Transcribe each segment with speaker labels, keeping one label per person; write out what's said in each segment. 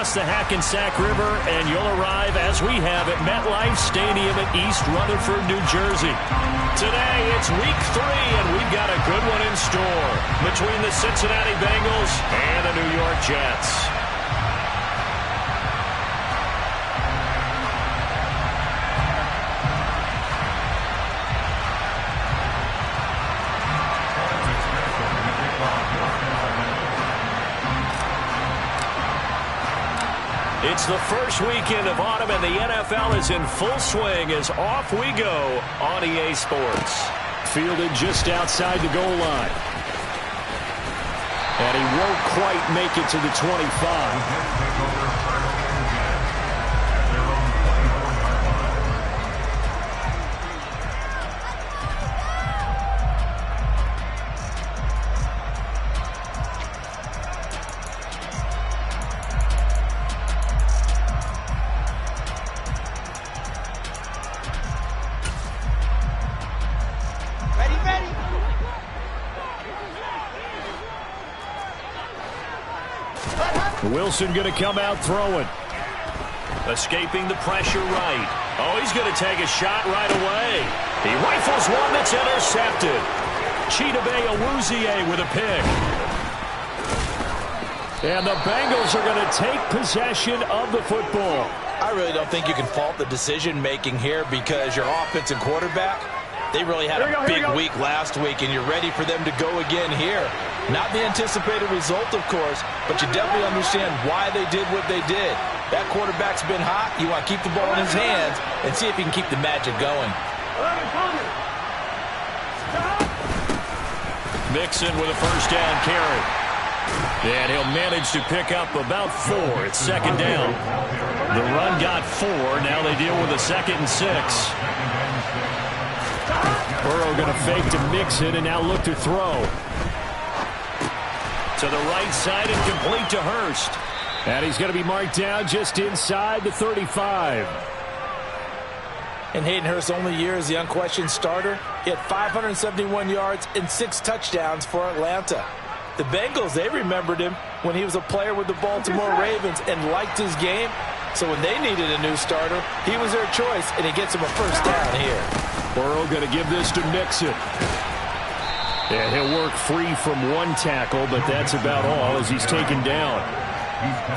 Speaker 1: across the Hackensack River, and you'll arrive, as we have, at MetLife Stadium in East Rutherford, New Jersey. Today, it's Week 3, and we've got a good one in store between the Cincinnati Bengals and the New York Jets. It's the first weekend of autumn, and the NFL is in full swing as off we go on EA Sports. Fielded just outside the goal line. And he won't quite make it to the 25. Wilson going to come out throwing. Escaping the pressure right. Oh, he's going to take a shot right away. He rifles one that's intercepted. Chidobe Awuzie with a pick. And the Bengals are going to take possession of the football.
Speaker 2: I really don't think you can fault the decision-making here because your offense and quarterback, they really had a big week last week, and you're ready for them to go again here. Not the anticipated result, of course, but you definitely understand why they did what they did. That quarterback's been hot. You want to keep the ball in his hands and see if he can keep the magic going.
Speaker 1: Mixon with a first down carry. And he'll manage to pick up about 4. It's second down. The run got 4. Now they deal with a 2nd and 6. Burrow going to fake to Mixon and now look to throw. To the right side and complete to Hurst. And he's going to be marked down just inside the 35.
Speaker 2: In Hayden Hurst's only year as the unquestioned starter, he had 571 yards and 6 touchdowns for Atlanta. The Bengals, they remembered him when he was a player with the Baltimore Ravens and liked his game. So when they needed a new starter, he was their choice, and he gets him a first down here.
Speaker 1: Burrow going to give this to Mixon. And he'll work free from 1 tackle, but that's about all as he's taken down.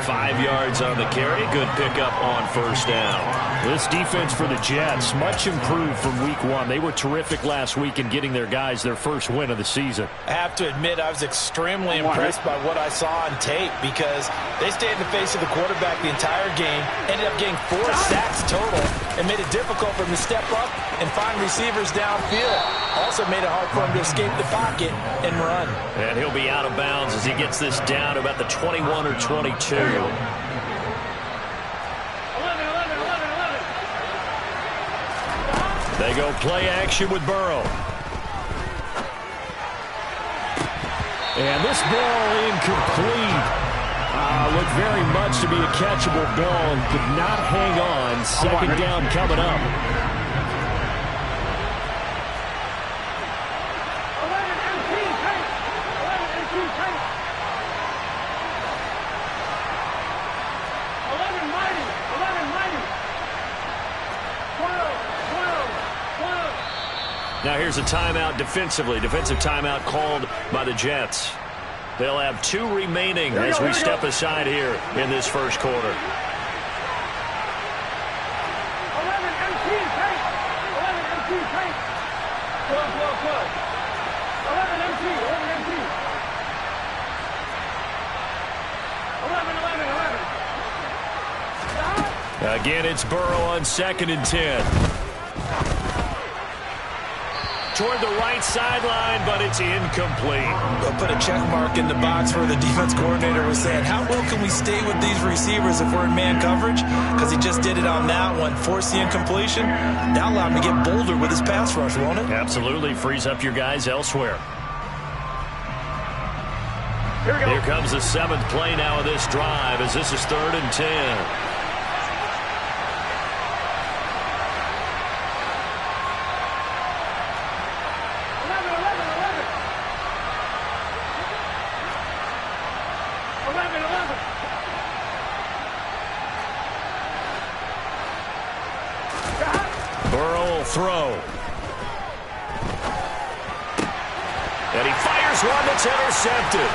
Speaker 1: 5 yards on the carry. Good pickup on first down. This defense for the Jets, much improved from week 1. They were terrific last week in getting their guys their first win of the season.
Speaker 2: I have to admit, I was extremely impressed by what I saw on tape because they stayed in the face of the quarterback the entire game, ended up getting 4 sacks total, and made it difficult for him to step up and find receivers downfield. Also made it hard for him to escape the pocket and run.
Speaker 1: And he'll be out of bounds as he gets this down to about the 21 or 22. They go play action with Burrow. And this ball incomplete. Looked very much to be a catchable ball and could not hang on. Second down coming up. Now here's a timeout defensively. Defensive timeout called by the Jets. They'll have 2 remaining as we step aside here in this first quarter. Again, it's Burrow on 2nd and 10. Toward the right sideline, but it's incomplete.
Speaker 2: They'll put a check mark in the box where the defense coordinator was saying, how well can we stay with these receivers if we're in man coverage? Because he just did it on that one, forced the incompletion. That'll allow him to get bolder with his pass rush, won't it?
Speaker 1: Absolutely. Frees up your guys elsewhere. Here comes the 7th play now of this drive as this is 3rd and 10. throw. And he fires one that's intercepted.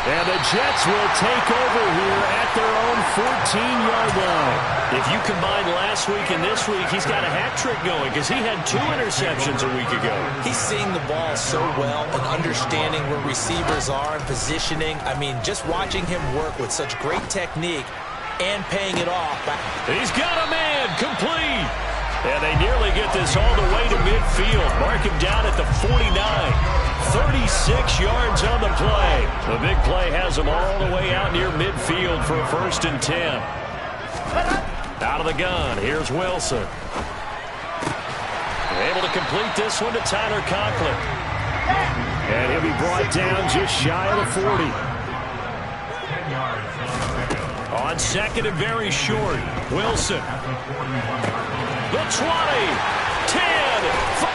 Speaker 1: And the Jets will take over here at their own 14-yard line. If you combine last week and this week, he's got a hat trick going because he had 2 interceptions a week ago.
Speaker 2: He's seeing the ball so well and understanding where receivers are and positioning. I mean, just watching him work with such great technique and paying it off.
Speaker 1: He's got a man complete. And they nearly get this all the way to midfield. Mark him down at the 49. 36 yards on the play. The big play has him all the way out near midfield for a 1st and 10. Out of the gun, here's Wilson. Able to complete this one to Tyler Conklin. And he'll be brought down just shy of the 40. On 2nd and very short, Wilson. The 20, 10,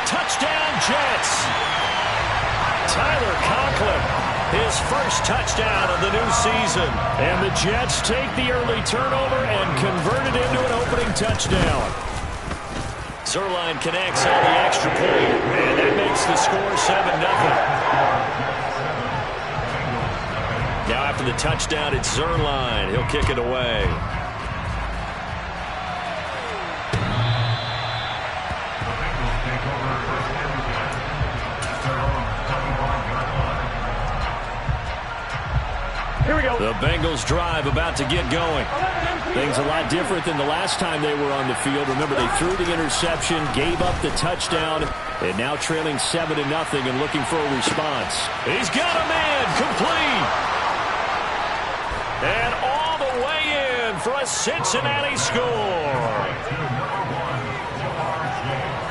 Speaker 1: touchdown Jets. Tyler Conklin, his first touchdown of the new season. And the Jets take the early turnover and convert it into an opening touchdown. Zerline connects on the extra point, and that makes the score 7-0. Now after the touchdown, it's Zerline. He'll kick it away.
Speaker 3: Here we go.
Speaker 1: The Bengals drive about to get going. Things a lot different than the last time they were on the field. Remember, they threw the interception, gave up the touchdown, and now trailing 7-0 and looking for a response. He's got a man complete. And all the way in for a Cincinnati score.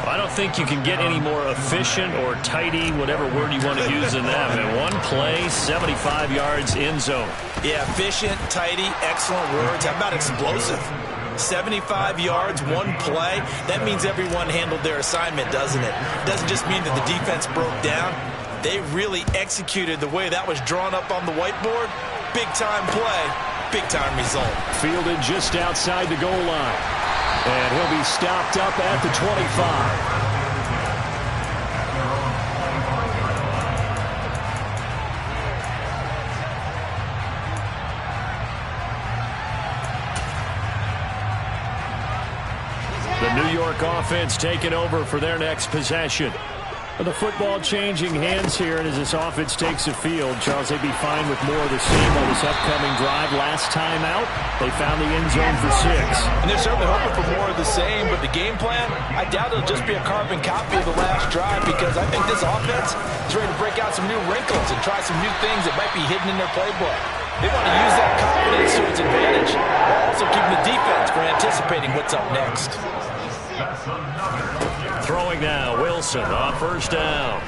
Speaker 1: I don't think you can get any more efficient or tidy, whatever word you want to use in that. Man, one play, 75 yards, end zone.
Speaker 2: Yeah, efficient, tidy, excellent words. How about explosive? 75 yards, one play. That means everyone handled their assignment, doesn't it? It doesn't just mean that the defense broke down. They really executed the way that was drawn up on the whiteboard. Big-time play, big-time result.
Speaker 1: Fielded just outside the goal line. And he'll be stopped up at the 25. The New York offense taking over for their next possession. The football changing hands here, and as this offense takes the field, Charles, they'd be fine with more of the same on this upcoming drive. Last time out, they found the end zone for 6.
Speaker 2: And they're certainly hoping for more of the same, but the game plan, I doubt it'll just be a carbon copy of the last drive, because I think this offense is ready to break out some new wrinkles and try some new things that might be hidden in their playbook. They want to use that confidence to its advantage, while also keeping the defense from anticipating what's up next.
Speaker 1: Throwing now, Wilson on 1st down.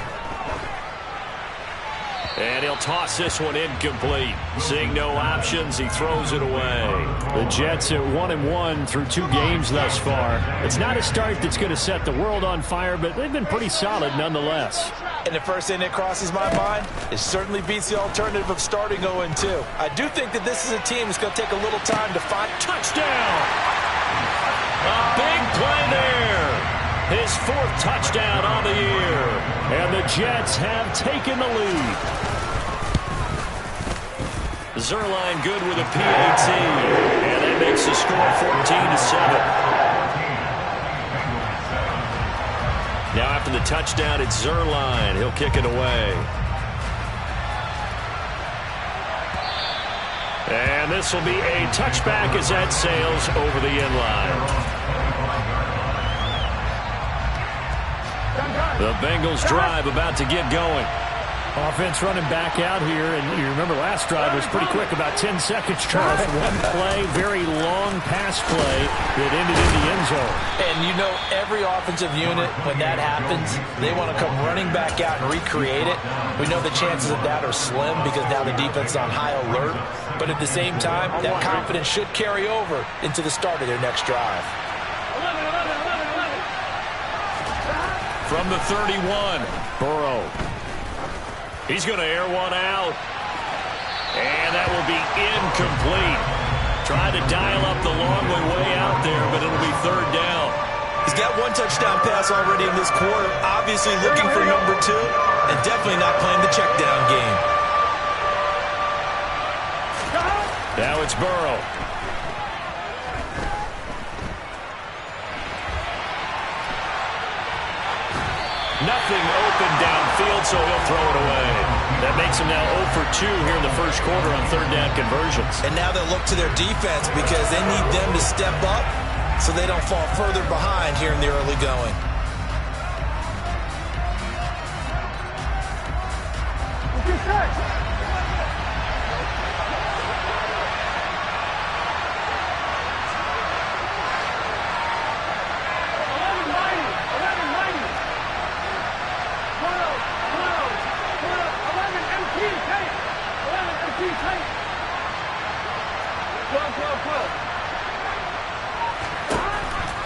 Speaker 1: And he'll toss this one incomplete. Seeing no options, he throws it away. The Jets at 1-1 through 2 games thus far. It's not a start that's going to set the world on fire, but they've been pretty solid nonetheless.
Speaker 2: And the first thing that crosses my mind, it certainly beats the alternative of starting 0-2. I do think that this is a team that's going to take a little time to find.
Speaker 1: Touchdown! A big play there. His 4th touchdown on the year. And the Jets have taken the lead. Zerline good with a PAT. And that makes the score 14-7. Now after the touchdown, it's Zerline. He'll kick it away. And this will be a touchback as that sails over the end line. The Bengals drive about to get going. Offense running back out here, and you remember last drive was pretty quick, about 10 seconds, Charles. One play, very long pass play that ended in the end zone.
Speaker 2: And you know, every offensive unit, when that happens, they want to come running back out and recreate it. We know the chances of that are slim because now the defense is on high alert. But at the same time, that confidence should carry over into the start of their next drive.
Speaker 1: From the 31, Burrow. He's going to air one out. And that will be incomplete. Trying to dial up the long way out there, but it'll be 3rd down.
Speaker 2: He's got one touchdown pass already in this quarter, obviously looking for number 2, and definitely not playing the check down game.
Speaker 1: Now it's Burrow. Nothing open downfield, so he'll throw it away. That makes him now 0 for 2 here in the first quarter on third down conversions.
Speaker 2: And now they'll look to their defense because they need them to step up so they don't fall further behind here in the early going.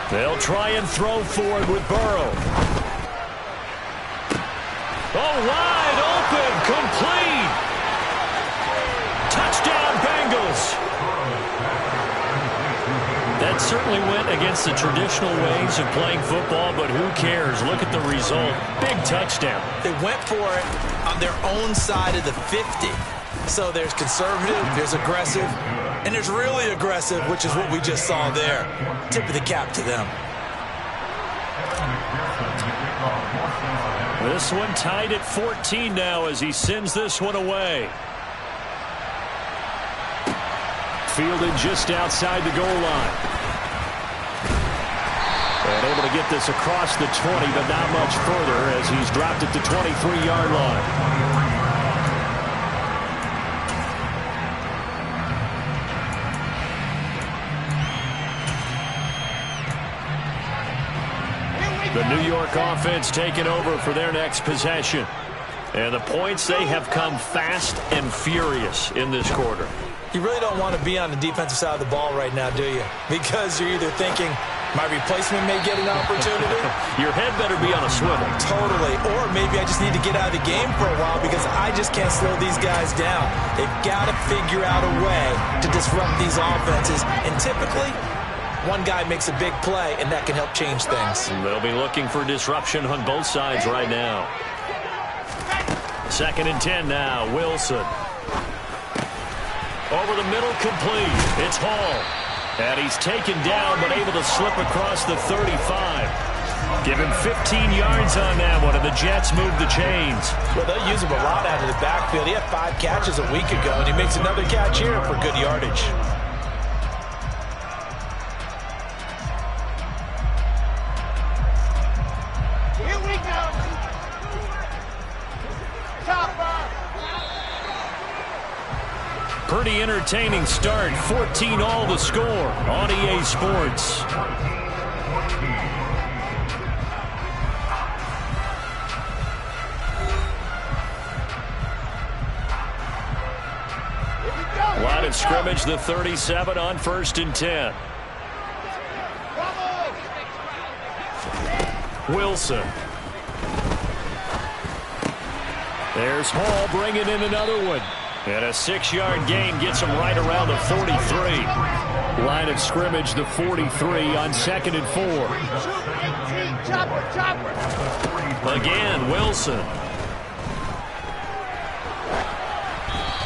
Speaker 1: They'll try and throw forward with Burrow. Oh, wide open, complete. Touchdown, Bengals. That certainly went against the traditional ways of playing football, but who cares? Look at the result. Big touchdown.
Speaker 2: They went for it on their own side of the 50. So there's conservative, there's aggressive, and there's really aggressive, which is what we just saw there. Tip of the cap to them.
Speaker 1: This one tied at 14 now as he sends this one away. Fielded just outside the goal line. And able to get this across the 20, but not much further as he's dropped it to 23-yard line. The New York offense taking over for their next possession. And the points, they have come fast and furious in this quarter.
Speaker 2: You really don't want to be on the defensive side of the ball right now, do you? Because you're either thinking, my replacement may get an opportunity.
Speaker 1: Your head better be on a swivel.
Speaker 2: Totally. Or maybe I just need to get out of the game for a while because I just can't slow these guys down. They've got to figure out a way to disrupt these offenses. And typically, one guy makes a big play, and that can help change things.
Speaker 1: They'll be looking for disruption on both sides right now. 2nd and 10 now. Wilson. Over the middle, complete. It's Hall. And he's taken down, but able to slip across the 35. Give him 15 yards on that one, and the Jets move the chains.
Speaker 2: Well, they'll use him a lot out of the backfield. He had 5 catches a week ago, and he makes another catch here for good yardage.
Speaker 1: Pretty entertaining start. 14 all the score on EA Sports. Line of scrimmage, the 37 on 1st and 10. Wilson. There's Hall bringing in another one. And a 6-yard gain gets him right around the 43. Line of scrimmage, the 43 on 2nd and 4. Again, Wilson.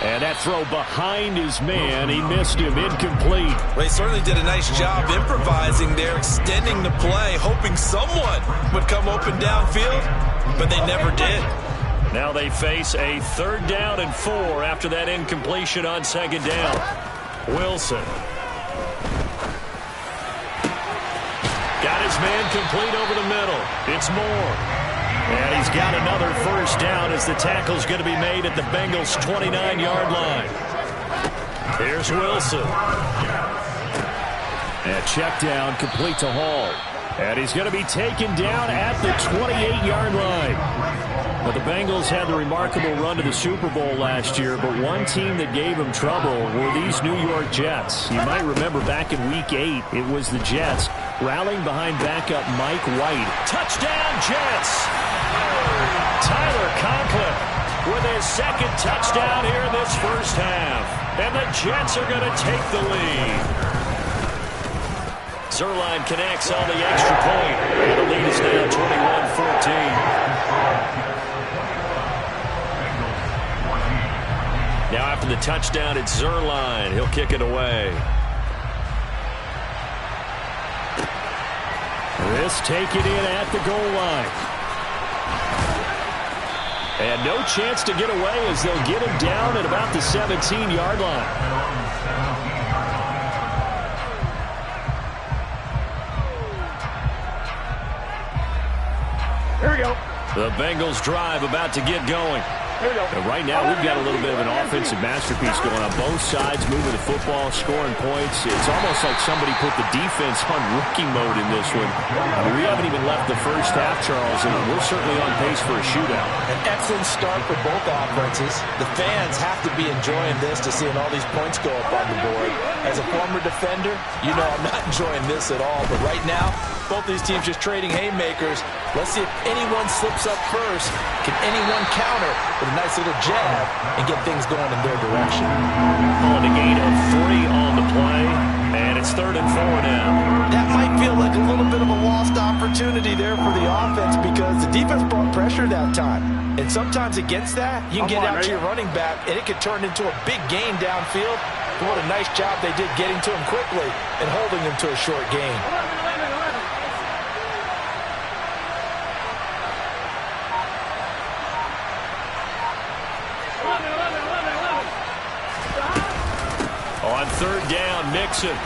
Speaker 1: And that throw behind his man. He missed him. Incomplete.
Speaker 2: Well, he certainly did a nice job improvising there, extending the play, hoping someone would come open downfield, but they never did.
Speaker 1: Now they face a 3rd down and 4 after that incompletion on 2nd down. Wilson. Got his man complete over the middle. It's Moore. And he's got another 1st down as the tackle's going to be made at the Bengals' 29-yard line. Here's Wilson. And check down complete to Hall. And he's going to be taken down at the 28-yard line. Well, the Bengals had the remarkable run to the Super Bowl last year, but one team that gave them trouble were these New York Jets. You might remember back in Week 8, it was the Jets rallying behind backup Mike White. Touchdown, Jets! Tyler Conklin with his 2nd touchdown here in this first half. And the Jets are going to take the lead. Zerline connects on the extra point. And the lead is now 21-14. Now after the touchdown, it's Zerline. He'll kick it away. This taken in at the goal line. And no chance to get away as they'll get him down at about the 17-yard line.
Speaker 3: Here we go.
Speaker 1: The Bengals drive about to get going. And right now, we've got a little bit of an offensive masterpiece going on. Both sides moving the football, scoring points. It's almost like somebody put the defense on rookie mode in this one. I mean, we haven't even left the first half, Charles, and we're certainly on pace for a shootout.
Speaker 2: An excellent start for both offenses. The fans have to be enjoying this to seeing all these points go up on the board. As a former defender, you know I'm not enjoying this at all. But right now, both these teams just trading haymakers. Let's see if anyone slips up first. Can anyone counter with a nice little jab and get things going in their direction?
Speaker 1: On a gain of 3 on the play, and it's 3rd and 4 now.
Speaker 2: That might feel like a little bit of a lost opportunity there for the offense because the defense brought pressure that time. And sometimes against that, you can get out to your running back, and it could turn into a big gain downfield. What a nice job they did getting to him quickly and holding him to a short gain.
Speaker 1: On 3rd down, Mixon.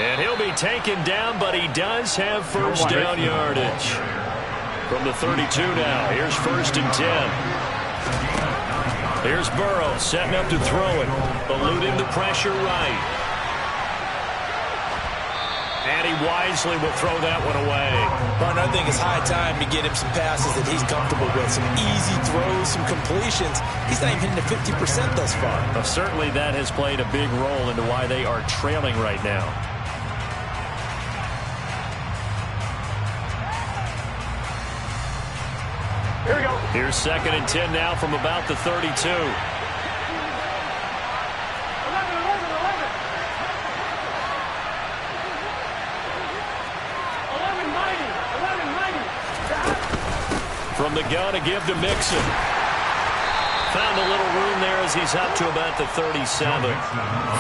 Speaker 1: And he'll be taken down, but he does have first down yardage. From the 32 now, here's 1st and 10. Here's Burrow setting up to throw it. Eluding the pressure right. And he wisely will throw that one away.
Speaker 2: Ron, I think it's high time to get him some passes that he's comfortable with. Some easy throws, some completions. He's not even hitting the 50% thus far.
Speaker 1: Well, certainly that has played a big role into why they are trailing right now.
Speaker 3: Here we go.
Speaker 1: Here's 2nd and 10 now from about the 32. From the gun, a give to Mixon. Found a little room there as he's up to about the 37.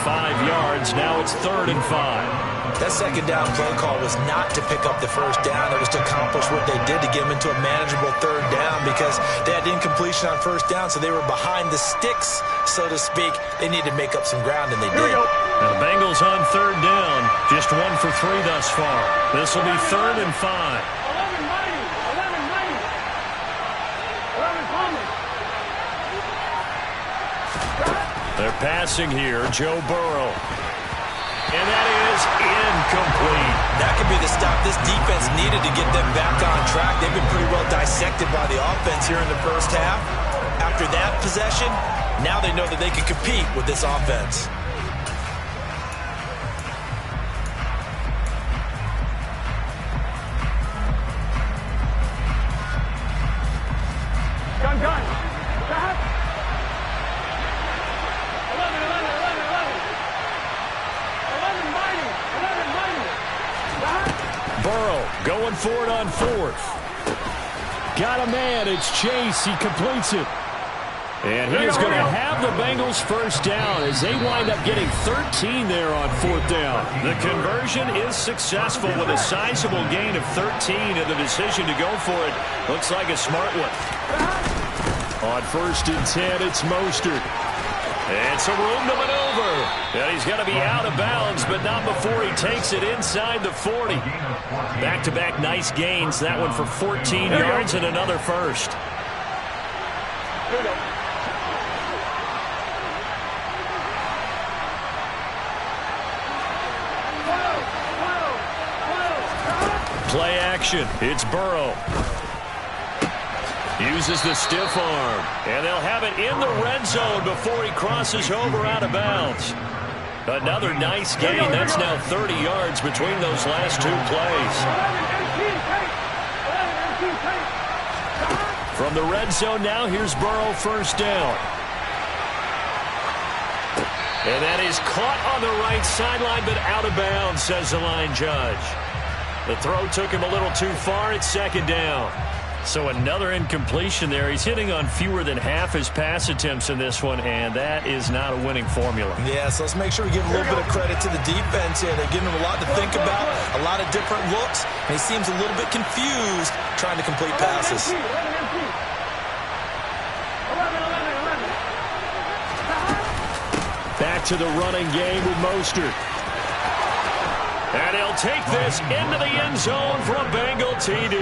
Speaker 1: 5 yards. Now it's 3rd and 5.
Speaker 2: That second down play call was not to pick up the first down. It was to accomplish what they did to get them into a manageable 3rd down because they had incompletion on 1st down, so they were behind the sticks, so to speak. They needed to make up some ground, and they did.
Speaker 1: Now the Bengals on 3rd down. Just 1 for 3 thus far. This will be 3rd and 5. They're passing here, Joe Burrow. And that is incomplete.
Speaker 2: That could be the stop this defense needed to get them back on track. They've been pretty well dissected by the offense here in the first half. After that possession, now they know that they can compete with this offense.
Speaker 3: Gun.
Speaker 1: Burrow going for it on 4th. Got a man. It's Chase. He completes it. And he is going to have the Bengals first down as they wind up getting 13 there on 4th down. The conversion is successful with a sizable gain of 13, and the decision to go for it looks like a smart one. On 1st and 10, it's Mostert. It's a room to maneuver. And he's going to be out of bounds, but not before he takes it inside the 40. Back-to-back nice gains. That one for 14 yards and another first.
Speaker 3: Here we go.
Speaker 1: Play action. It's Burrow. Uses the stiff arm. And they'll have it in the red zone before he crosses over out of bounds. Another nice gain. That's now 30 yards between those last 2 plays. From the red zone now, here's Burrow first down. And that is caught on the right sideline, but out of bounds, says the line judge. The throw took him a little too far. It's second down. So another incompletion there. He's hitting on fewer than half his pass attempts in this one, and that is not a winning formula.
Speaker 2: Yeah, so let's make sure we give a little bit of credit to the defense here. They're giving him a lot to think about, a lot of different looks, and he seems a little bit confused trying to complete passes.
Speaker 1: Back to the running game with Mostert. And he'll take this into the end zone for a Bengal TD.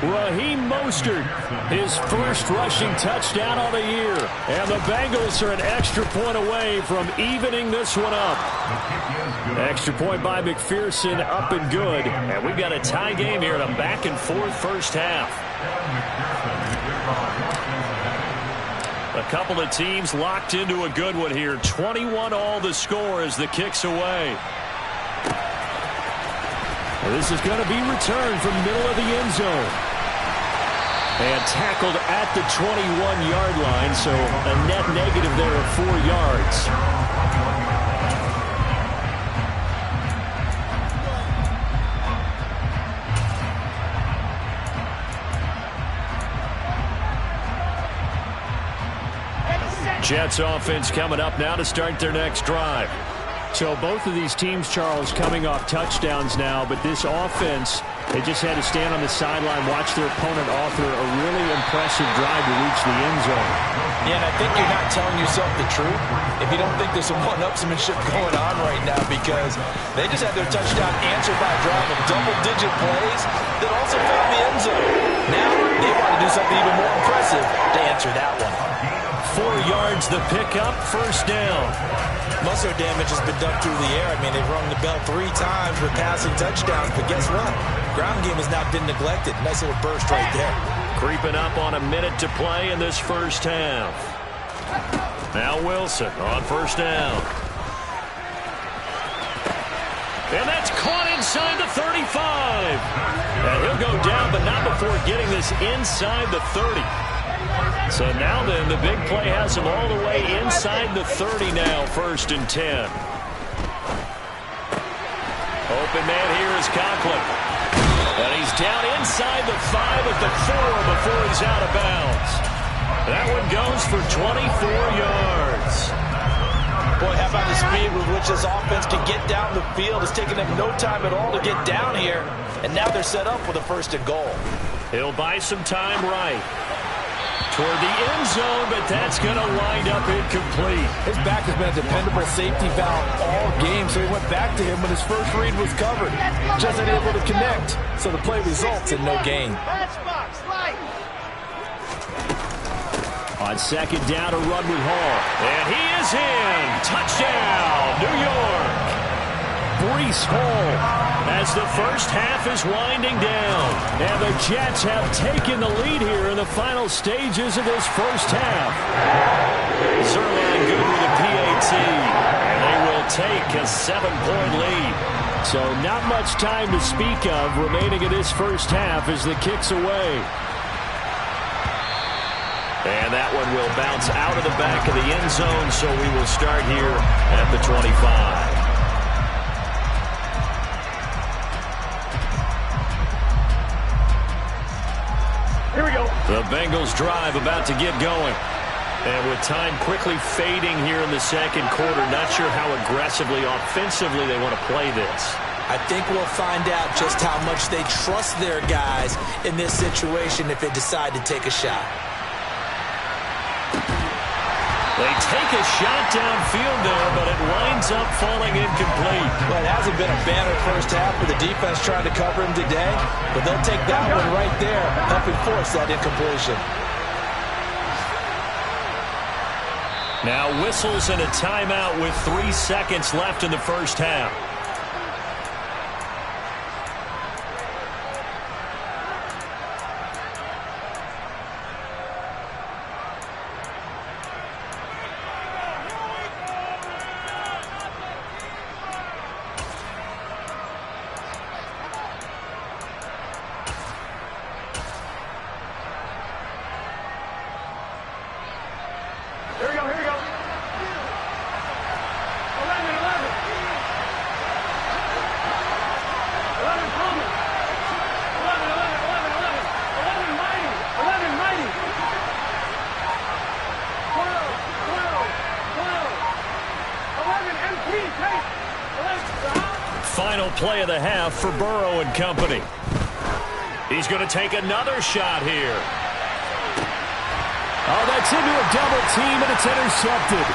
Speaker 1: Raheem Mostert, his first rushing touchdown of the year. And the Bengals are an extra point away from evening this one up. Extra point by McPherson, up and good. And we've got a tie game here in a back-and-forth first half. A couple of teams locked into a good one here. 21-all the score as the kick's away. This is going to be returned from the middle of the end zone. And tackled at the 21-yard line, so a net negative there of 4 yards. Jets offense coming up now to start their next drive. So both of these teams, Charles, coming off touchdowns now, but this offense, they just had to stand on the sideline, watch their opponent author a really impressive drive to reach the end zone.
Speaker 2: Yeah, and I think you're not telling yourself the truth if you don't think there's some one-upsmanship going on right now, because they just had their touchdown answered by a drive of double-digit plays that also found the end zone. Now they want to do something even more impressive to answer that one.
Speaker 1: 4 yards the pickup, first down.
Speaker 2: Muscle damage has been done through the air. I mean, they've rung the bell 3 times with passing touchdowns, but guess what? Ground game has not been neglected. Nice little burst right there.
Speaker 1: Creeping up on a minute to play in this first half. Now Wilson on first down. And that's caught inside the 35. And he'll go down, but not before getting this inside the 30. So now then, the big play has him all the way inside the 30 now, first and 10. Open man here is Conklin. And he's down inside the 5 at the 4 before he's out of bounds. That one goes for 24 yards.
Speaker 2: Boy, how about the speed with which this offense can get down the field? It's taken them no time at all to get down here. And now they're set up with a first and goal.
Speaker 1: He'll buy some time right toward the end zone, but that's going to wind up incomplete.
Speaker 2: His back has been a dependable safety valve all game, so he went back to him when his first read was covered. Just unable to connect, so the play results in no gain.
Speaker 1: On second down, a run with Hall. And he is in. Touchdown, New York. Breece Hall as the first half is winding down. And the Jets have taken the lead here in the final stages of this first half. Zerline good with a PAT. And they will take a 7-point lead. So not much time to speak of remaining in this first half as the kick's away. And that one will bounce out of the back of the end zone, so we will start here at the 25.
Speaker 3: Here we go.
Speaker 1: The Bengals drive about to get going. And with time quickly fading here in the second quarter, not sure how aggressively, offensively they want to play this.
Speaker 2: I think we'll find out just how much they trust their guys in this situation if they decide to take a shot.
Speaker 1: They take a shot downfield there, but it winds up falling incomplete.
Speaker 2: Well, it hasn't been a banner first half for the defense trying to cover him today, but they'll take that one right there, helping force that incompletion.
Speaker 1: Now whistles and a timeout with 3 seconds left in the first half.
Speaker 3: Here we go.
Speaker 1: final play of the half for Burrow and company. He's going to take another shot here. Oh, that's into a double team, and it's intercepted.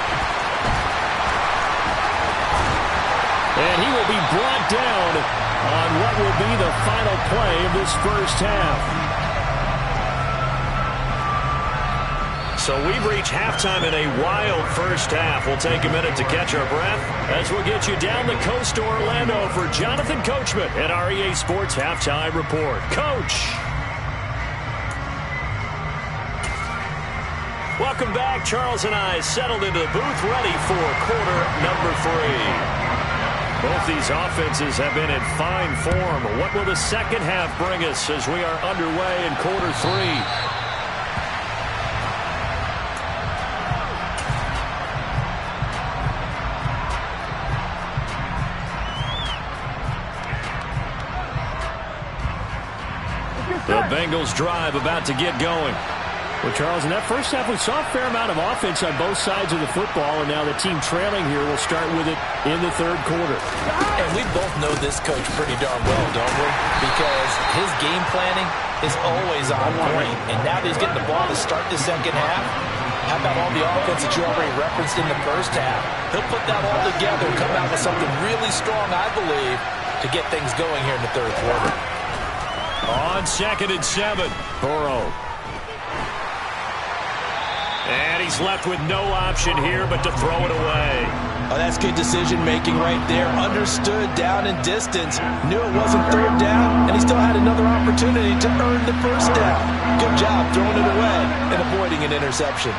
Speaker 1: And he will be brought down on what will be the final play of this first half. So we've reached halftime in a wild first half. We'll take a minute to catch our breath as we'll get you down the coast to Orlando for Jonathan Coachman at our EA Sports Halftime Report. Coach. Welcome back. Charles and I settled into the booth ready for quarter number 3. Both these offenses have been in fine form. What will the second half bring us as we are underway in quarter 3? The Bengals drive about to get going. Well, Charles, in that first half, we saw a fair amount of offense on both sides of the football, and now the team trailing here will start with it in the third quarter.
Speaker 2: And we both know this coach pretty darn well, don't we? Because his game planning is always on point, and now that he's getting the ball to start the second half, how about all the offense that you already referenced in the first half? He'll put that all together and come out with something really strong, I believe, to get things going here in the third quarter.
Speaker 1: On 2nd and 7, Burrow. And he's left with no option here but to throw it away.
Speaker 2: Oh, that's good decision-making right there. Understood down and distance. Knew it wasn't third down, and he still had another opportunity to earn the first down. Good job throwing it away and avoiding an interception.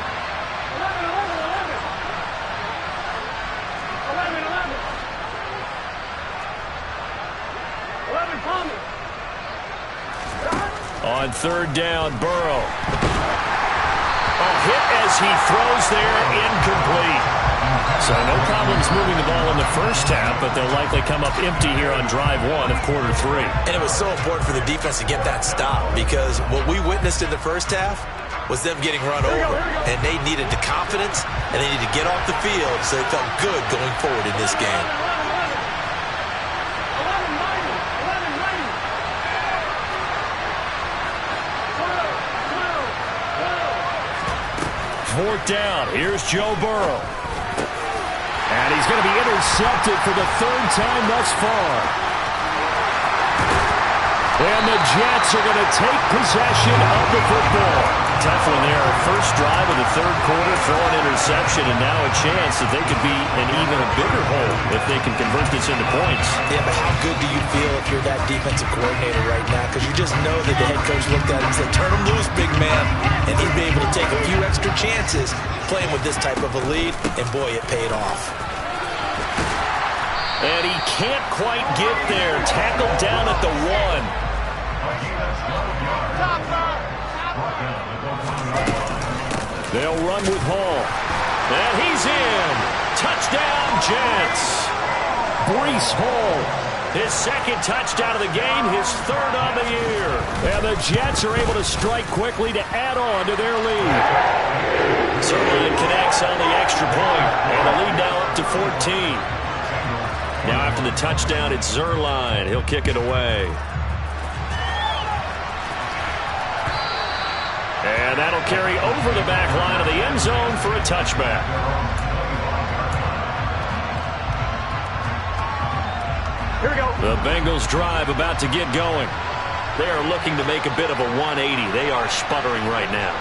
Speaker 1: On 3rd down, Burrow. Hit as he throws there, incomplete. So no problems moving the ball in the first half, but they'll likely come up empty here on drive 1 of quarter 3.
Speaker 2: And it was so important for the defense to get that stop, because what we witnessed in the first half was them getting run over, and they needed the confidence, and they needed to get off the field so they felt good going forward in this game.
Speaker 1: Fourth down. Here's Joe Burrow. And he's going to be intercepted for the 3rd time thus far. And the Jets are going to take possession of the football. Tough one there. First drive of the 3rd quarter, throw an interception, and now a chance that they could be in even a bigger hole if they can convert this into points.
Speaker 2: Yeah, but how good do you feel if you're that defensive coordinator right now? Because you just know that the head coach looked at him and said, turn him loose, big man. And he'd be able to take a few extra chances playing with this type of a lead, and boy, it paid off.
Speaker 1: And he can't quite get there. Tackled down at the 1. They'll run with Hall. And he's in. Touchdown, Jets. Breece Hall, his 2nd touchdown of the game, his 3rd on the year. And the Jets are able to strike quickly to add on to their lead. Zerline connects on the extra point, and the lead now up to 14. Now after the touchdown, it's Zerline. He'll kick it away. And that'll carry over the back line of the end zone for a touchback.
Speaker 3: Here we go.
Speaker 1: The Bengals drive about to get going. They are looking to make a bit of a 180. They are sputtering right now.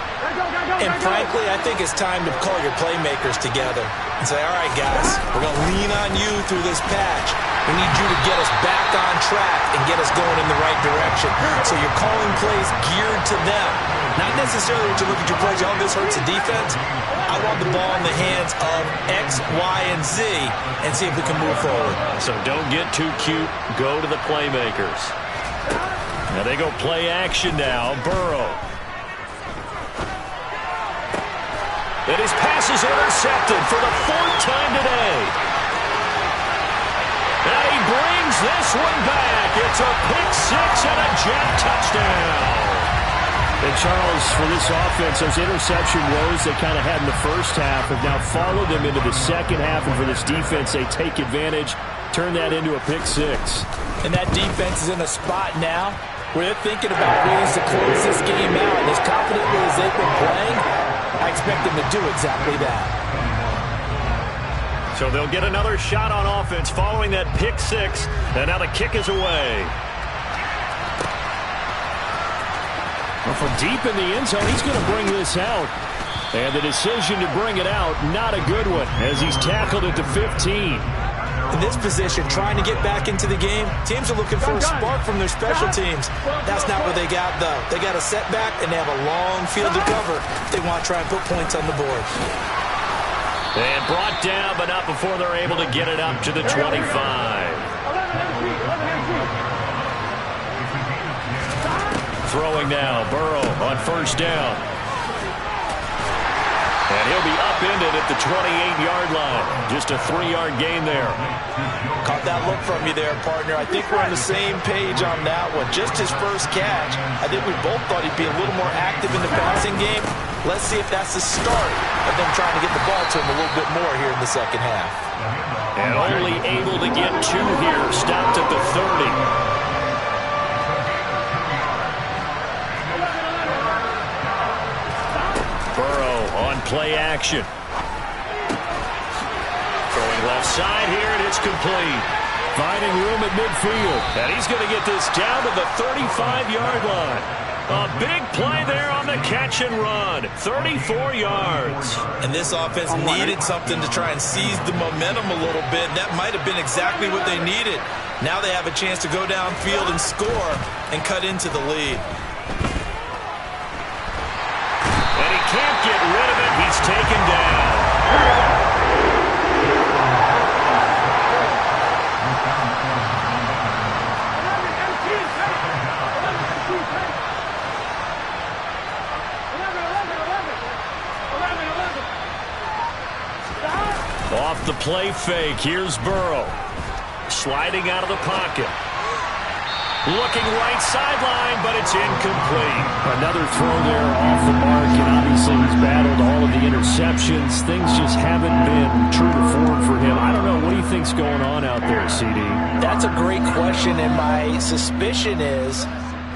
Speaker 2: And frankly, I think it's time to call your playmakers together and say, all right, guys, we're going to lean on you through this patch. We need you to get us back on track and get us going in the right direction. So you're calling plays geared to them. Not necessarily that you look at your plays, oh, this hurts the defense. I want the ball in the hands of X, Y, and Z and see if we can move forward.
Speaker 1: So don't get too cute. Go to the playmakers. Now they go play action now. Burrow. And his pass is intercepted for the 4th time today. And he brings this one back. It's a pick 6 and a Jet touchdown. And Charles, for this offense, those interception woes they kind of had in the first half have now followed them into the second half. And for this defense, they take advantage, turn that into a pick six.
Speaker 2: And that defense is in a spot now where they're thinking about ways to close this game out. And as confidently as they've been playing, I expect them to do exactly that.
Speaker 1: So they'll get another shot on offense following that pick six. And now the kick is away. Well, from deep in the end zone, he's going to bring this out. And the decision to bring it out, not a good one, as he's tackled it to 15.
Speaker 2: In this position, trying to get back into the game, teams are looking for a spark from their special teams. That's not what they got, though. They got a setback, and they have a long field to cover if they want to try and put points on the board.
Speaker 1: And brought down, but not before they're able to get it up to the 25. Throwing now, Burrow on first down. And he'll be upended at the 28-yard line. Just a 3-yard gain there.
Speaker 2: Caught that look from you there, partner. I think we're on the same page on that one. Just his first catch. I think we both thought he'd be a little more active in the passing game. Let's see if that's the start of them trying to get the ball to him a little bit more here in the second half.
Speaker 1: And only able to get 2 here. Stopped at the 30. Burrow on play action. Throwing left side here, and it's complete. Finding room at midfield. And he's going to get this down to the 35-yard line. A big play there on the catch and run. 34 yards.
Speaker 2: And this offense needed something to try and seize the momentum a little bit. That might have been exactly what they needed. Now they have a chance to go downfield and score and cut into the lead.
Speaker 1: Can't get rid of it. He's taken down. Off the play fake. Here's Burrow. Sliding out of the pocket. Looking right sideline, but it's incomplete. Another throw there off the mark, and obviously he's battled all of the interceptions. Things just haven't been true to form for him. I don't know. What do you think's going on out there, CD?
Speaker 2: That's a great question, and my suspicion is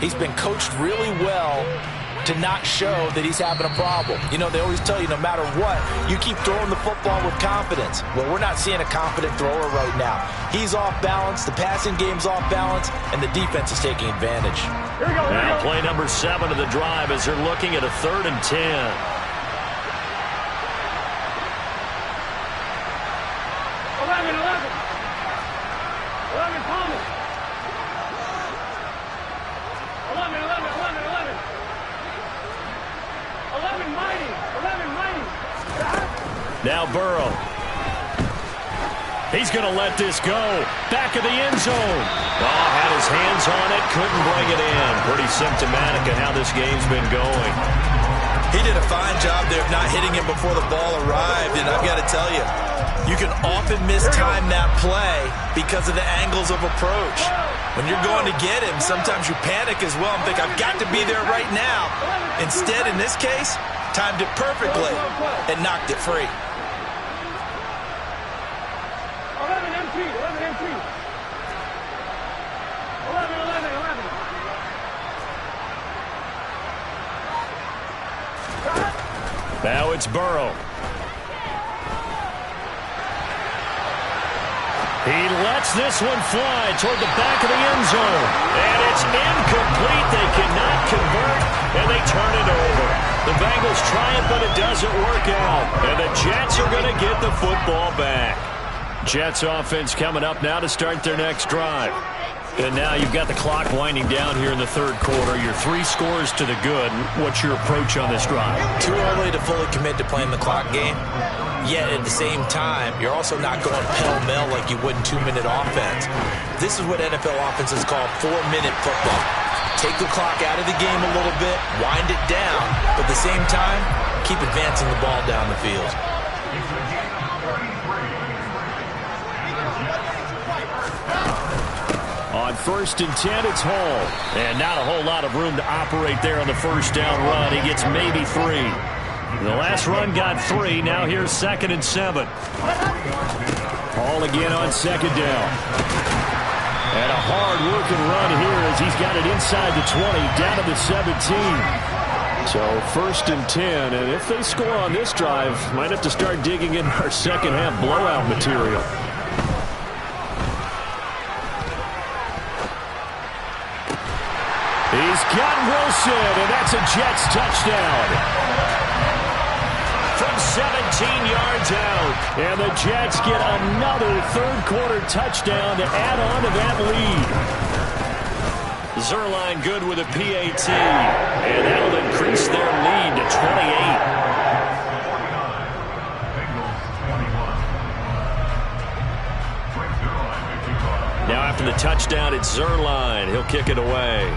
Speaker 2: he's been coached really well to not show that he's having a problem. You know, they always tell you no matter what, you keep throwing the football with confidence. Well, we're not seeing a confident thrower right now. He's off balance, the passing game's off balance, and the defense is taking advantage.
Speaker 1: Now play number 7 of the drive as they're looking at a 3rd and 10.
Speaker 3: 11 Thomas. 11 Mighty.
Speaker 1: Now Burrow. He's going to let this go. Back of the end zone. Oh, had his hands on it. Couldn't bring it in. Pretty symptomatic of how this game's been going.
Speaker 2: He did a fine job there of not hitting him before the ball arrived. And I've got to tell you, you can often mistime that play because of the angles of approach. When you're going to get him, sometimes you panic as well and think, I've got to be there right now. Instead, in this case, timed it perfectly and knocked it free.
Speaker 3: 11 MP. 11.
Speaker 1: Now it's Burrow. He lets this one fly toward the back of the end zone. And it's incomplete. They cannot convert, and they turn it over. The Bengals try it, but it doesn't work out. And the Jets are going to get the football back. Jets offense coming up now to start their next drive. And now you've got the clock winding down here in the third quarter. You're 3 scores to the good. What's your approach on this drive?
Speaker 2: Too early to fully commit to playing the clock game. Yet at the same time, you're also not going pell-mell like you would in 2-minute offense. This is what NFL offenses call 4-minute football. Take the clock out of the game a little bit, wind it down, but at the same time, keep advancing the ball down the field.
Speaker 1: On first and 10, it's Hall. And not a whole lot of room to operate there on the first down run. He gets maybe 3. The last run got 3. Now here's 2nd and 7. Hall again on 2nd down. And a hard-working run here as he's got it inside the 20, down to the 17. So 1st and 10, and if they score on this drive, might have to start digging in our second-half blowout material. He's got Wilson, and that's a Jets touchdown. From 17 yards out, and the Jets get another third-quarter touchdown to add on to that lead. Zerline good with a PAT, and that'll increase their lead to 28. Now after the touchdown, it's Zerline. He'll kick it away.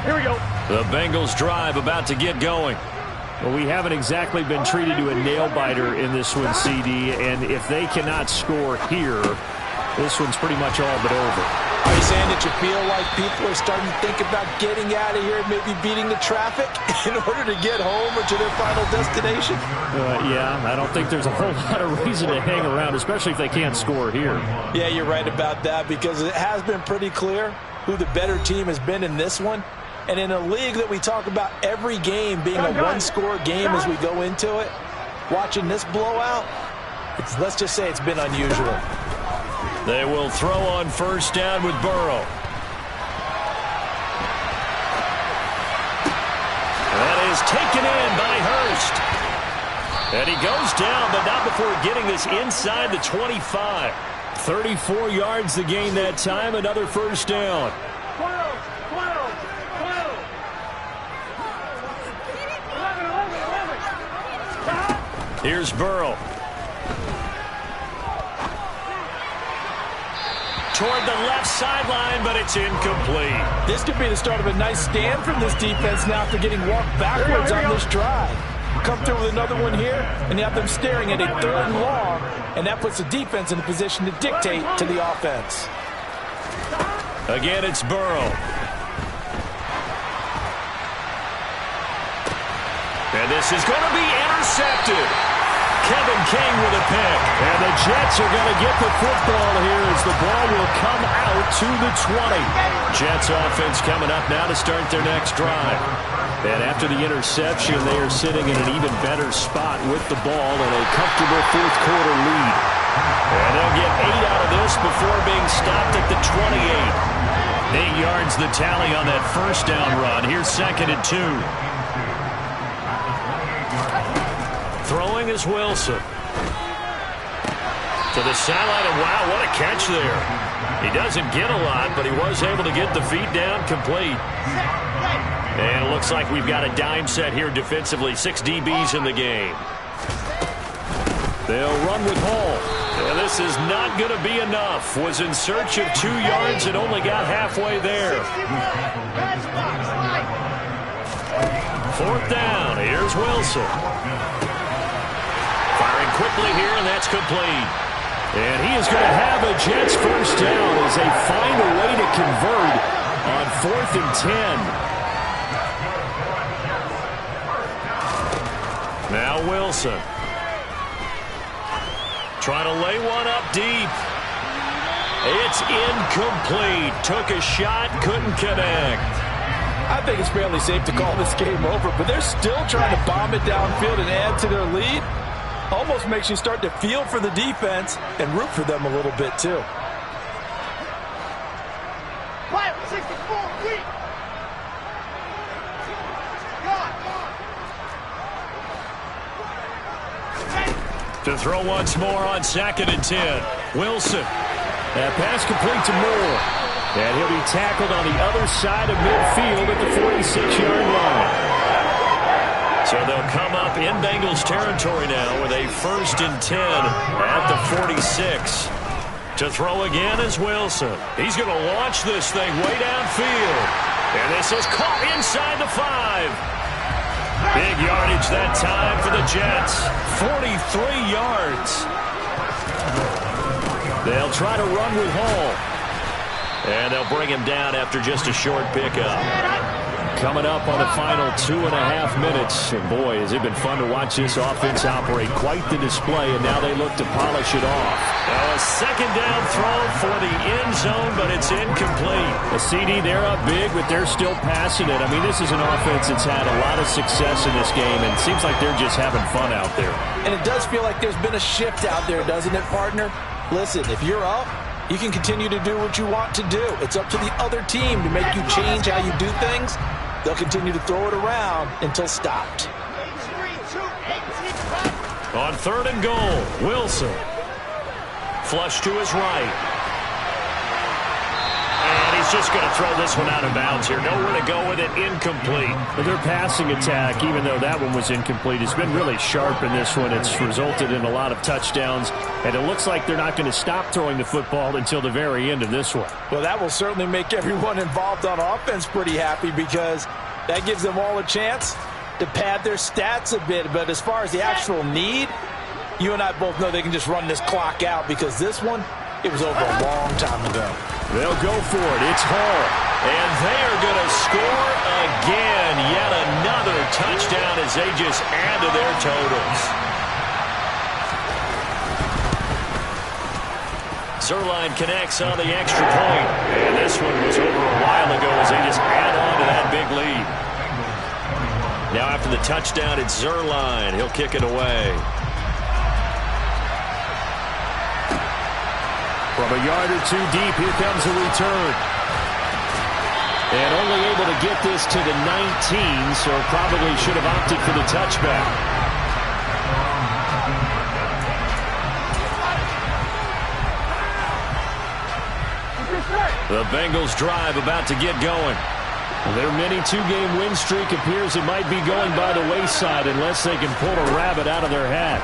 Speaker 3: Here we go.
Speaker 1: The Bengals drive about to get going. Well, we haven't exactly been treated to a nail-biter in this one, CD, and if they cannot score here, this one's pretty much all but over.
Speaker 2: Are you saying that you feel like people are starting to think about getting out of here and maybe beating the traffic in order to get home or to their final destination?
Speaker 1: Yeah, I don't think there's a whole lot of reason to hang around, especially if they can't score here.
Speaker 2: Yeah, you're right about that because it has been pretty clear who the better team has been in this one. And in a league that we talk about every game being a one-score game as we go into it, watching this blowout, let's just say it's been unusual.
Speaker 1: They will throw on first down with Burrow. That is taken in by Hurst. And he goes down, but not before getting this inside the 25. 34 yards the gain that time, another first down.
Speaker 3: 12. 11.
Speaker 1: Here's Burrow. Toward the left sideline, but it's incomplete.
Speaker 2: This could be the start of a nice stand from this defense now after getting walked backwards on this drive. Come through with another one here, and you have them staring at a 3rd and long, and that puts the defense in a position to dictate to the offense.
Speaker 1: Again, it's Burrow. And this is going to be intercepted. Kevin King with a pick. And the Jets are going to get the football here as the ball will come out to the 20. Jets offense coming up now to start their next drive. And after the interception, they are sitting in an even better spot with the ball in a comfortable 4th quarter lead. And they'll get 8 out of this before being stopped at the 28. 8 yards the tally on that first down run. Here's 2nd and 2. Throwing is Wilson. To the sideline, and wow, what a catch there. He doesn't get a lot, but he was able to get the feet down complete. And it looks like we've got a dime set here defensively. 6 DBs in the game. They'll run with Hall. And this is not going to be enough. Was in search of 2 yards and only got halfway there. 4th down. Here's Wilson. Firing quickly here, and that's complete. And he is going to have a Jets first down as they find a way to convert on 4th and 10. Now Wilson. Trying to lay one up deep. It's incomplete. Took a shot, couldn't connect.
Speaker 2: I think it's fairly safe to call this game over, but they're still trying to bomb it downfield and add to their lead. Almost makes you start to feel for the defense and root for them a little bit, too.
Speaker 3: 64 feet.
Speaker 1: To throw once more on 2nd and 10. Wilson. That pass complete to Moore. And he'll be tackled on the other side of midfield at the 46-yard line. So they'll come up in Bengals territory now with a 1st and 10 at the 46. To throw again is Wilson. He's going to launch this thing way downfield. And this is caught inside the 5. Big yardage that time for the Jets. 43 yards. They'll try to run with Hall. And they'll bring him down after just a short pickup. Coming up on the final 2.5 minutes. And boy, has it been fun to watch this offense operate. Quite the display, and now they look to polish it off. Now a 2nd down throw for the end zone, but it's incomplete. The CD, they're up big, but they're still passing it. I mean, this is an offense that's had a lot of success in this game, and it seems like they're just having fun out there.
Speaker 2: And it does feel like there's been a shift out there, doesn't it, partner? Listen, if you're up, you can continue to do what you want to do. It's up to the other team to make you change how you do things. They'll continue to throw it around until stopped.
Speaker 1: On 3rd and goal, Wilson. Flush to his right. And he's just going to throw this one out of bounds here. Nowhere to go with it. Incomplete.
Speaker 4: But their passing attack, even though that one was incomplete, has been really sharp in this one. It's resulted in a lot of touchdowns. And it looks like they're not going to stop throwing the football until the very end of this one.
Speaker 2: Well, that will certainly make everyone involved on offense pretty happy, because that gives them all a chance to pad their stats a bit. But as far as the actual need, you and I both know they can just run this clock out, because this one, it was over a long time ago.
Speaker 1: They'll go for it. It's Hall. And they are going to score again. Yet another touchdown as they just add to their totals. Zerline connects on the extra point. And this one was over a while ago as they just add on to that big lead. Now after the touchdown, it's Zerline. He'll kick it away.
Speaker 4: From a yard or two deep, here comes a return. And only able to get this to the 19, so probably should have opted for the touchback.
Speaker 1: The Bengals drive about to get going.
Speaker 4: Their mini 2-game win streak appears it might be going by the wayside unless they can pull a rabbit out of their hat.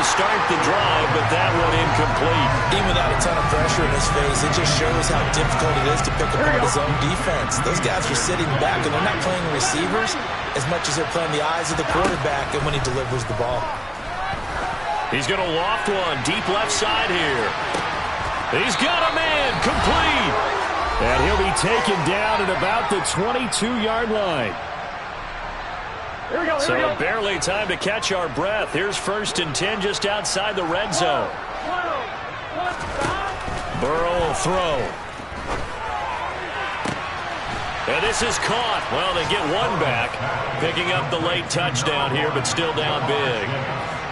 Speaker 1: Start the drive, but that one incomplete.
Speaker 2: Even without a ton of pressure in his face, it just shows how difficult it is to pick apart his own defense. Those guys are sitting back, and they're not playing receivers as much as they're playing the eyes of the quarterback and when he delivers the ball.
Speaker 1: He's going to loft one deep left side here. He's got a man complete.
Speaker 4: And he'll be taken down at about the 22-yard line.
Speaker 1: So barely time to catch our breath. Here's 1st and 10 just outside the red zone. Burrow will throw. And this is caught. Well, they get one back. Picking up the late touchdown here, but still down big.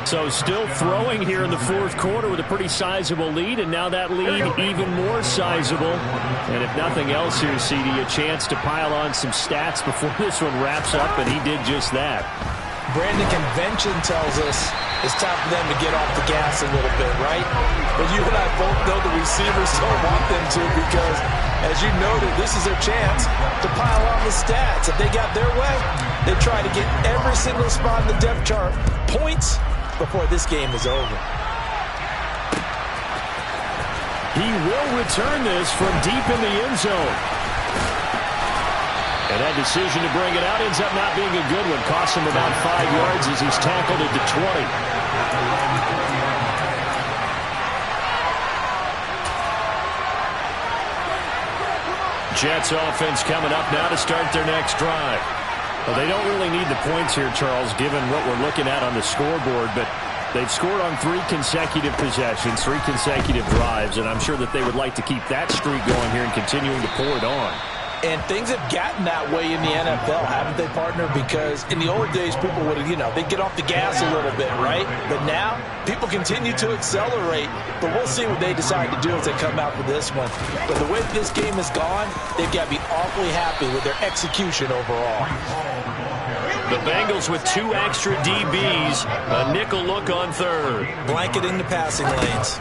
Speaker 4: So still throwing here in the 4th quarter with a pretty sizable lead, and now that lead even more sizable. And if nothing else here, CD, a chance to pile on some stats before this one wraps up, and he did just that.
Speaker 2: Brandon, convention tells us it's time for them to get off the gas a little bit, right? But you and I both know the receivers don't want them to, because, as you noted, this is their chance to pile on the stats. If they got their way, they try to get every single spot in the depth chart points before this game is over.
Speaker 4: He will return this from deep in the end zone. And that decision to bring it out ends up not being a good one. Costs him about 5 yards as he's tackled at the 20.
Speaker 1: Jets offense coming up now to start their next drive.
Speaker 4: Well, they don't really need the points here, Charles, given what we're looking at on the scoreboard, but they've scored on 3 consecutive possessions, 3 consecutive drives, and I'm sure that they would like to keep that streak going here and continuing to pour it on.
Speaker 2: And things have gotten that way in the NFL, haven't they, partner? Because in the old days, people would, they'd get off the gas a little bit, right? But now, people continue to accelerate. But we'll see what they decide to do as they come out for this one. But the way this game has gone, they've got to be awfully happy with their execution overall.
Speaker 1: The Bengals with 2 extra DBs, a nickel look on 3rd.
Speaker 2: Blanketing the passing lanes.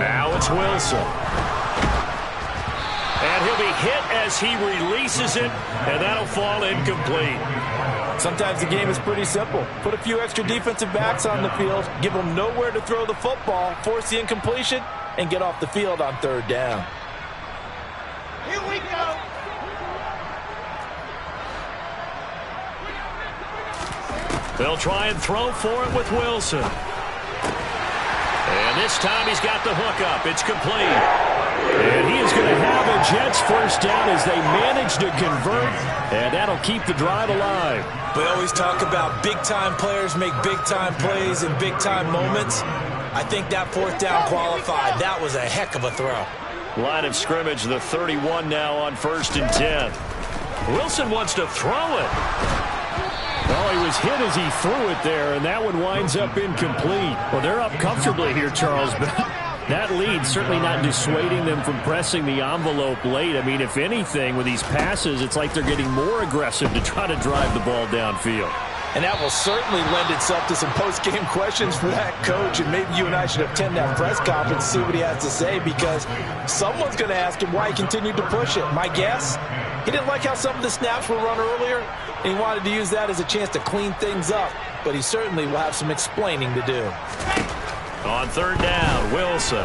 Speaker 1: Now it's Wilson.
Speaker 4: And he'll be hit as he releases it, and that'll fall incomplete.
Speaker 2: Sometimes the game is pretty simple. Put a few extra defensive backs on the field, give them nowhere to throw the football, force the incompletion, and get off the field on third down.
Speaker 3: Here we go.
Speaker 4: They'll try and throw for it with Wilson. And this time he's got the hook up. It's complete. And he is going to have a Jets first down as they manage to convert, and that'll keep the drive alive.
Speaker 2: We always talk about big-time players make big-time plays in big-time moments. I think that fourth down qualified. That was a heck of a throw.
Speaker 4: Line of scrimmage, the 31 now on 1st and 10. Wilson wants to throw it. Well, he was hit as he threw it there, and that one winds up incomplete. Well, they're up comfortably here, Charles, but that lead certainly not dissuading them from pressing the envelope late. I mean, if anything, with these passes, it's like they're getting more aggressive to try to drive the ball downfield.
Speaker 2: And that will certainly lend itself to some post-game questions for that coach, and maybe you and I should attend that press conference to see what he has to say, because someone's going to ask him why he continued to push it. My guess, he didn't like how some of the snaps were run earlier, and he wanted to use that as a chance to clean things up, but he certainly will have some explaining to do.
Speaker 4: On third down, Wilson.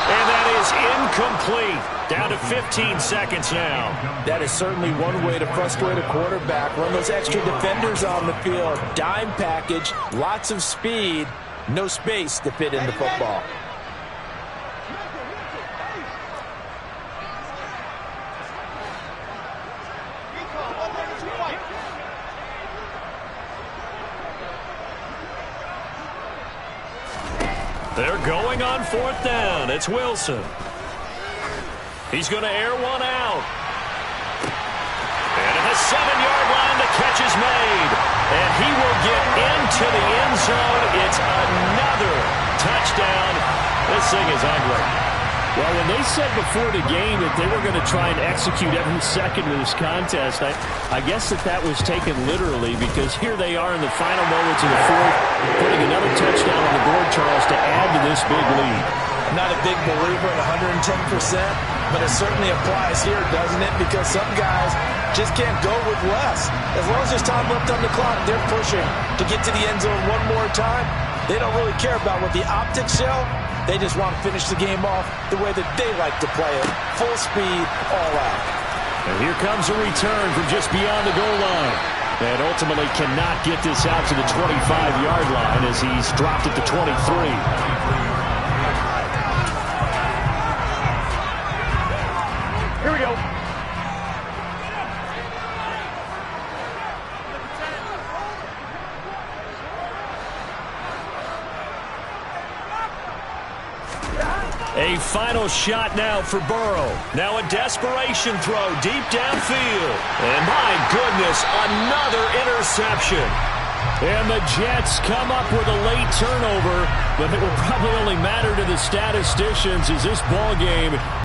Speaker 4: And that is incomplete. Down to 15 seconds now.
Speaker 2: That is certainly one way to frustrate a quarterback. Run those extra defenders on the field. Dime package, lots of speed, no space to fit in the football.
Speaker 4: They're going on fourth down. It's Wilson. He's going to air one out. And at the 7-yard line, the catch is made. And he will get into the end zone. It's another touchdown. This thing is ugly. Well, when they said before the game that they were going to try and execute every second of this contest, I guess that was taken literally, because here they are in the final moments of the fourth, putting another touchdown on the board, Charles, to add to this big lead.
Speaker 2: I'm not a big believer in 110%, but it certainly applies here, doesn't it? Because some guys just can't go with less. As long as there's time left on the clock, they're pushing to get to the end zone one more time. They don't really care about what the optics show. They just want to finish the game off the way that they like to play it. Full speed, all out.
Speaker 4: And here comes a return from just beyond the goal line. And ultimately cannot get this out to the 25-yard line as he's dropped it to 23.
Speaker 3: Here we go.
Speaker 4: A final shot now for Burrow. Now a desperation throw deep downfield. And my goodness, another interception. And the Jets come up with a late turnover, but it will probably only matter to the statisticians as this ball game